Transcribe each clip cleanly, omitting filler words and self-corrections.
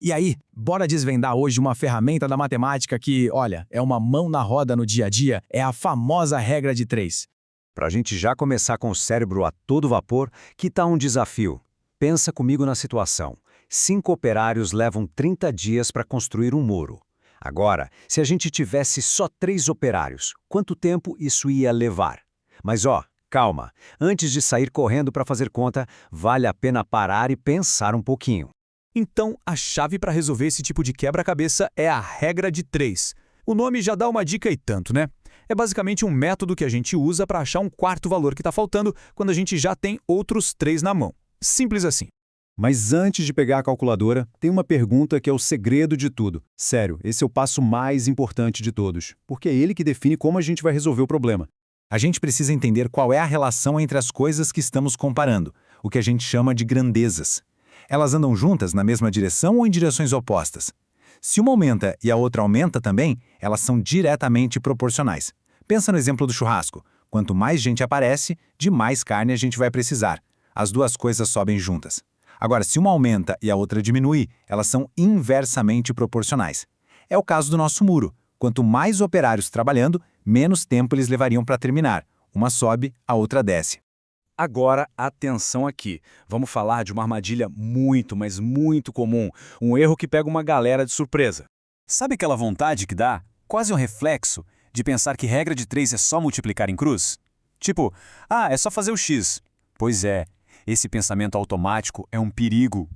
E aí, bora desvendar hoje uma ferramenta da matemática que, olha, é uma mão na roda no dia a dia, é a famosa regra de 3. Para a gente já começar com o cérebro a todo vapor, que tal um desafio? Pensa comigo na situação. 5 operários levam 30 dias para construir um muro. Agora, se a gente tivesse só 3 operários, quanto tempo isso ia levar? Mas calma, antes de sair correndo para fazer conta, vale a pena parar e pensar um pouquinho. Então, a chave para resolver esse tipo de quebra-cabeça é a regra de 3. O nome já dá uma dica e tanto, né? É basicamente um método que a gente usa para achar um quarto valor que está faltando quando a gente já tem outros 3 na mão. Simples assim. Mas antes de pegar a calculadora, tem uma pergunta que é o segredo de tudo. Sério, esse é o passo mais importante de todos, porque é ele que define como a gente vai resolver o problema. A gente precisa entender qual é a relação entre as coisas que estamos comparando, o que a gente chama de grandezas. Elas andam juntas na mesma direção ou em direções opostas? Se uma aumenta e a outra aumenta também, elas são diretamente proporcionais. Pensa no exemplo do churrasco. Quanto mais gente aparece, de mais carne a gente vai precisar. As duas coisas sobem juntas. Agora, se uma aumenta e a outra diminui, elas são inversamente proporcionais. É o caso do nosso muro. Quanto mais operários trabalhando, menos tempo eles levariam para terminar. Uma sobe, a outra desce. Agora, atenção aqui. Vamos falar de uma armadilha muito, mas muito comum. Um erro que pega uma galera de surpresa. Sabe aquela vontade que dá, quase um reflexo, de pensar que regra de 3 é só multiplicar em cruz? Tipo, é só fazer o x. Pois é, esse pensamento automático é um perigo.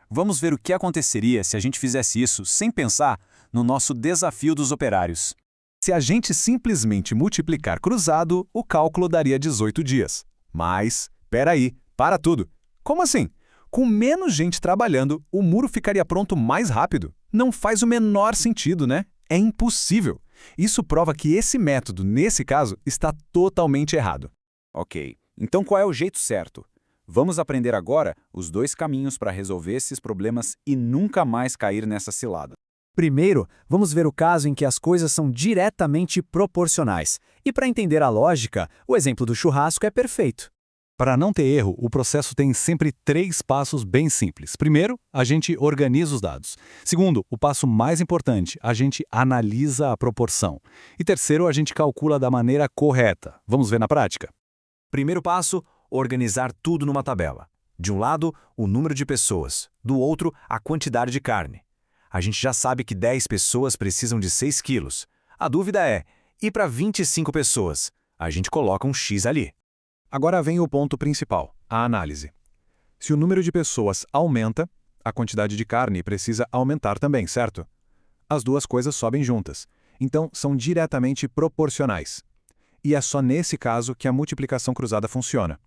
Vamos ver o que aconteceria se a gente fizesse isso sem pensar no nosso desafio dos operários. Se a gente simplesmente multiplicar cruzado, o cálculo daria 18 dias. Mas, peraí, para tudo. Como assim? Com menos gente trabalhando, o muro ficaria pronto mais rápido. Não faz o menor sentido, né? É impossível. Isso prova que esse método, nesse caso, está totalmente errado. Ok, então qual é o jeito certo? Vamos aprender agora os 2 caminhos para resolver esses problemas e nunca mais cair nessa cilada. Primeiro, vamos ver o caso em que as coisas são diretamente proporcionais. E para entender a lógica, o exemplo do churrasco é perfeito. Para não ter erro, o processo tem sempre 3 passos bem simples. Primeiro, a gente organiza os dados. Segundo, o passo mais importante, a gente analisa a proporção. E terceiro, a gente calcula da maneira correta. Vamos ver na prática? Primeiro passo, organizar tudo numa tabela. De um lado, o número de pessoas. Do outro, a quantidade de carne. A gente já sabe que 10 pessoas precisam de 6 quilos. A dúvida é, e para 25 pessoas? A gente coloca um X ali. Agora vem o ponto principal, a análise. Se o número de pessoas aumenta, a quantidade de carne precisa aumentar também, certo? As duas coisas sobem juntas, então são diretamente proporcionais. E é só nesse caso que a multiplicação cruzada funciona.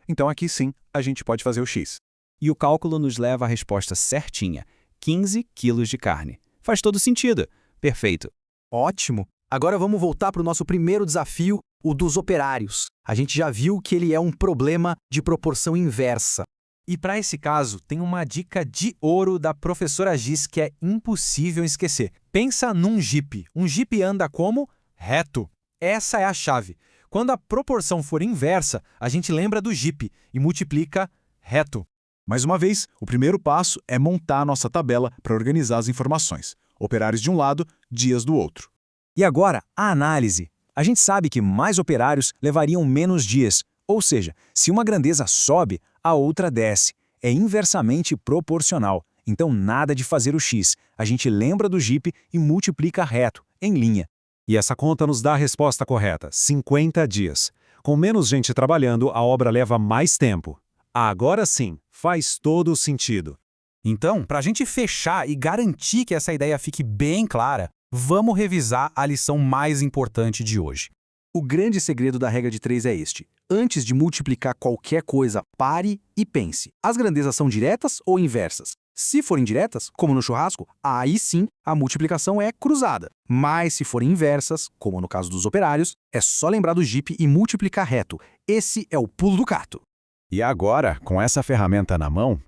Então aqui sim, a gente pode fazer o X. E o cálculo nos leva à resposta certinha. 15 quilos de carne. Faz todo sentido. Perfeito. Ótimo! Agora vamos voltar para o nosso primeiro desafio, o dos operários. A gente já viu que ele é um problema de proporção inversa. E para esse caso, tem uma dica de ouro da professora Giz que é impossível esquecer. Pensa num Jeep. Um Jeep anda como? Reto. Essa é a chave. Quando a proporção for inversa, a gente lembra do Jeep e multiplica reto. Mais uma vez, o primeiro passo é montar a nossa tabela para organizar as informações. Operários de um lado, dias do outro. E agora, a análise. A gente sabe que mais operários levariam menos dias. Ou seja, se uma grandeza sobe, a outra desce. É inversamente proporcional. Então nada de fazer o X. A gente lembra do Jeep e multiplica reto, em linha. E essa conta nos dá a resposta correta, 50 dias. Com menos gente trabalhando, a obra leva mais tempo. Agora sim, faz todo o sentido. Então, para a gente fechar e garantir que essa ideia fique bem clara, vamos revisar a lição mais importante de hoje. O grande segredo da regra de 3 é este. Antes de multiplicar qualquer coisa, pare e pense. As grandezas são diretas ou inversas? Se forem diretas, como no churrasco, aí sim a multiplicação é cruzada. Mas se forem inversas, como no caso dos operários, é só lembrar do Jeep e multiplicar reto. Esse é o pulo do gato. E agora, com essa ferramenta na mão,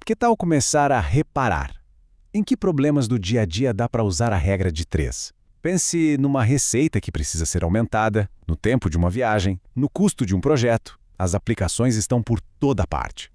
que tal começar a reparar? Em que problemas do dia a dia dá para usar a regra de 3? Pense numa receita que precisa ser aumentada, no tempo de uma viagem, no custo de um projeto. As aplicações estão por toda parte.